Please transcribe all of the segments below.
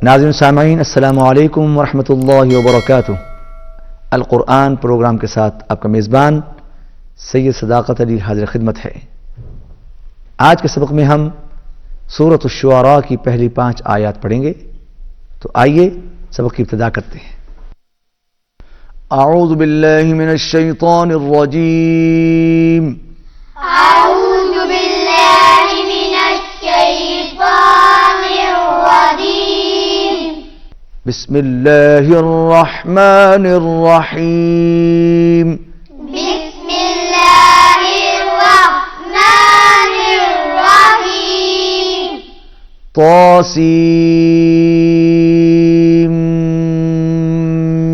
ناظرین سامعین السلام علیکم ورحمۃ اللہ وبرکاتہ۔ القرآن پروگرام کے ساتھ آپ کا میزبان سید صداقت علی حاضر خدمت ہے۔ آج کے سبق میں ہم سورۃ الشعراء کی پہلی 5 آیات پڑھیں گے، تو آئیے سبق کی ابتدا کرتے ہیں۔ اعوذ باللہ من الشیطان الرجیم، أعوذ بالله من الشيطان الرجيم، بسم اللہ الرحمن الرحیم۔ بسم الله الرحمن الرحيم، طاسیم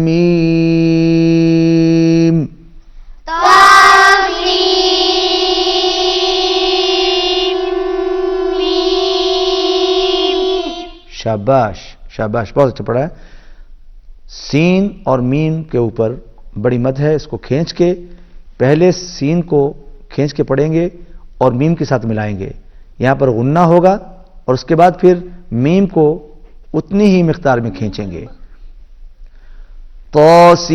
میم، طاسيم ميم، شاباش شاباش، بہت اچھا پڑھا ہے۔ سین اور میم کے اوپر بڑی مد ہے، اس کو کھینچ کے پہلے سین کو کھینچ کے پڑھیں گے اور میم کے ساتھ ملائیں گے، یہاں پر غنہ ہوگا اور اس کے بعد پھر میم کو اتنی ہی مقدار میں کھینچیں گے۔ طاسیم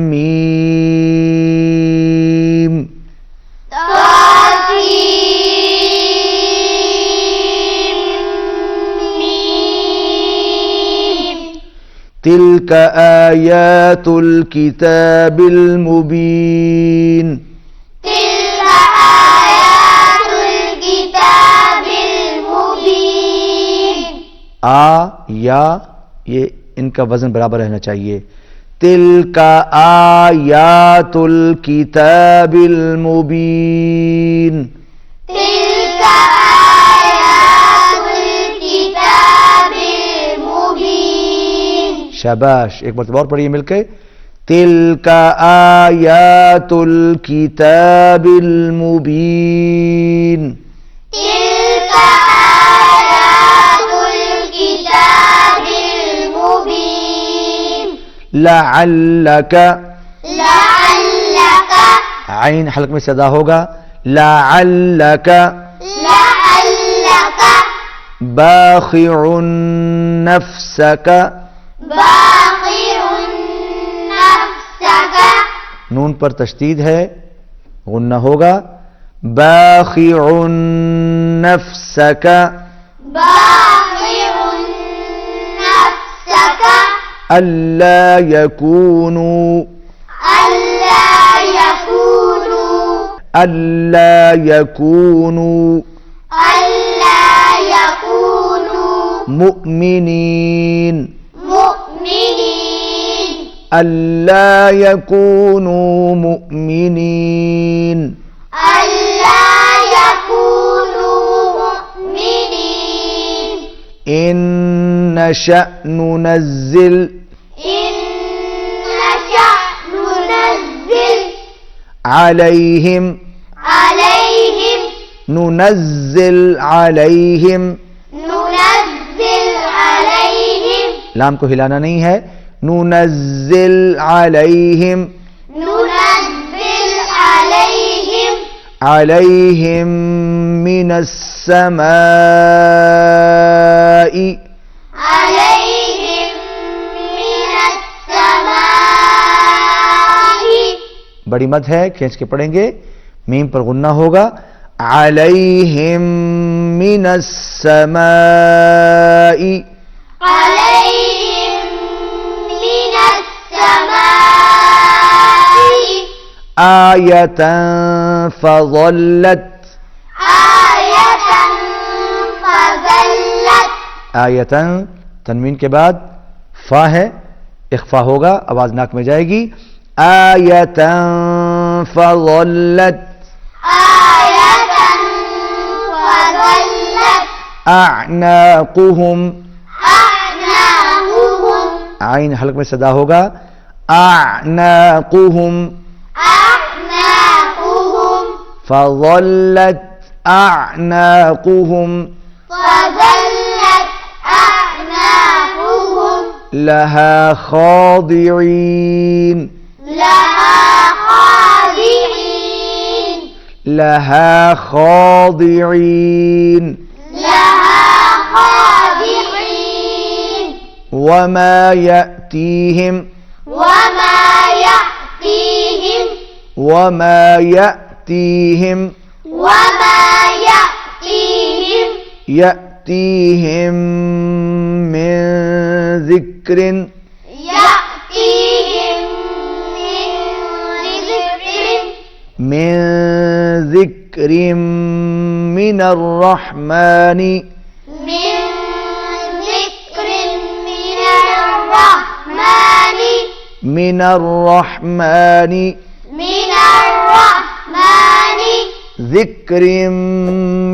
میم، طاسيم ميم، تلك آیات الکتاب المبین۔ تلك آيات الكتاب المبين، یا یہ ان کا وزن برابر رہنا چاہیے۔ تلک آیات الکتاب المبین، تلك آيات الكتاب المبين، شاباش، ایک مرتبہ اور پڑھیے مل کے۔ تلک آیات الکتاب المبین، تلك آيات الكتاب المبين، لعلک، لعلك، عین حلق میں سے ادا ہوگا، لعلک لعلك باخع نفسک، باخع نفسك، نون پر تشدید ہے، غنہ ہوگا، باخع نفسک باخع نفسك الا یکونوا، ألا يكونوا، الا یکونوا ألا يكونوا مؤمنین، مؤمنين، الا یکونوا مؤمنین، ألا يكونوا مؤمنين، ان نشأ ننزل، إن نشأ ننزل علیہم، عليهم، ننزل علیہم، ننزل عليهم، لام کو ہلانا نہیں ہے، ننزل علیہم، ننزل عليهم، علیہم من السماء، عليهم من السماء، بڑی مد ہے، کھینچ کے پڑھیں گے، میم پر غنہ ہوگا، علیہم من السماء، عليهم من السماء، آیۃ فظلت، آية فظلت، آیۃ تنوین کے بعد فا ہے، اخفا ہوگا، آواز ناک میں جائے گی، آیۃ فظلت آية فظلت، اعناقهم، أعناقهم، عین حلق میں صدا ہوگا، اعناقهم أعناقهم، فظلت اعناقهم فظلت أعناقهم لها خاضعين، لها خاضعين، لها خاضعين، خاضعين وما يأتيهم وما يأتيهم وما يأتيهم يأتيهم من ذكر من ذكر من الرحمن من الرحمن ذكر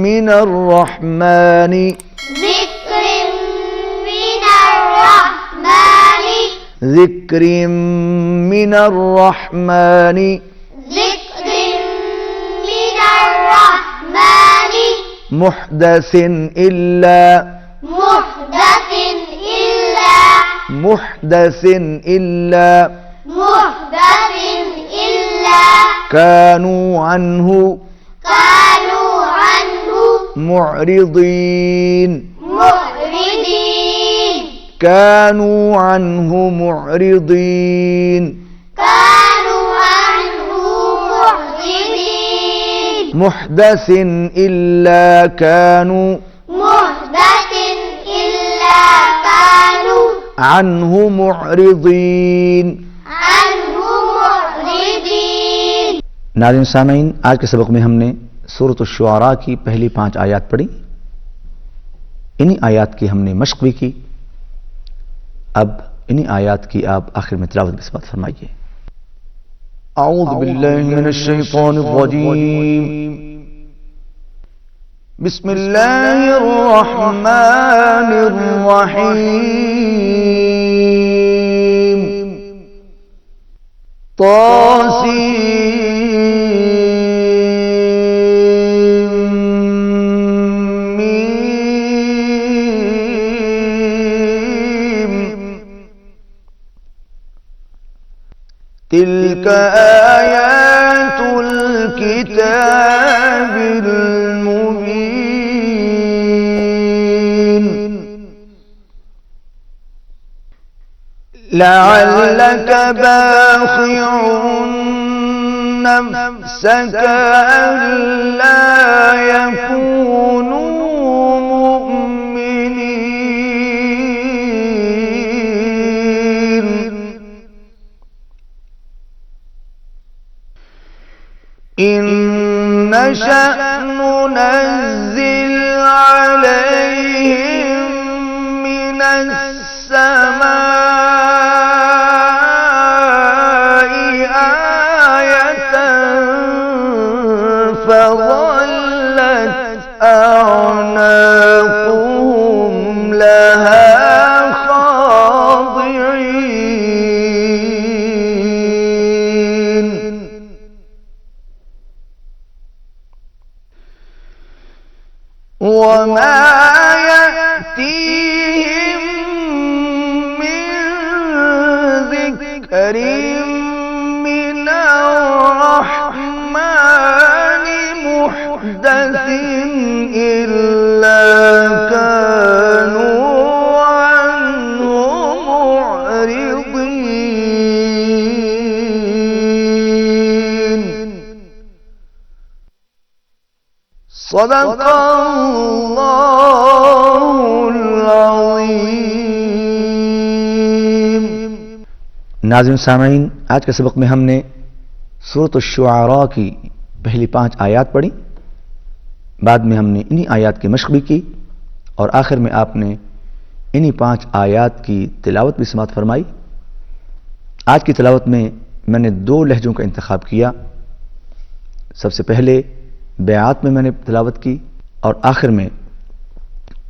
من الرحمن ذكر من الرحمن محدث إلا محدث إلا كانوا عنه معرضين كانوا عنه معرضين محدث إلا كانوا عنه معرضين ناظرین سامعین، آج کے سبق میں ہم نے سورۃ الشعراء کی پہلی 5 آیات پڑھی. انہی آیات کی ہم نے مشق بھی کی. اب انہی آیات کی آپ آخر میں تلاوت بھی سماعت فرمائیے. اعوذ باللہ من الشیطان الرجیم. بسم اللہ الرحمن الرحیم. تلك آيات الكتاب المبين لعلك باخع نفسك ألا يكونوا مؤمنين إن نشأ ننزل عليهم من السماء آية فظلت أعناقهم لها خاضعين وما يأتيهم من ذكر من الرحمن محدث إلا كانوا عنه معرضين. صدق اللہ العظیم. ناظرین سامعین، آج کے سبق میں ہم نے سورۃ الشعراء کی پہلی 5 آیات پڑھی. بعد میں ہم نے انہی آیات کی مشق بھی کی اور آخر میں آپ نے انہی 5 آیات کی تلاوت بھی سماعت فرمائی. آج کی تلاوت میں نے 2 لہجوں کا انتخاب کیا. سب سے پہلے بیعات میں نے تلاوت کی اور آخر میں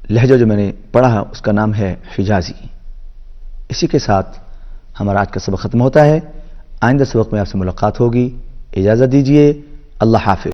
لہجہ جو میں نے پڑھا اس کا نام ہے حجازی. اسی کے ساتھ ہمارا آج کا سبق ختم ہوتا ہے. آئندہ سبق میں آپ سے ملاقات ہوگی. اجازت دیجیے. اللہ حافظ.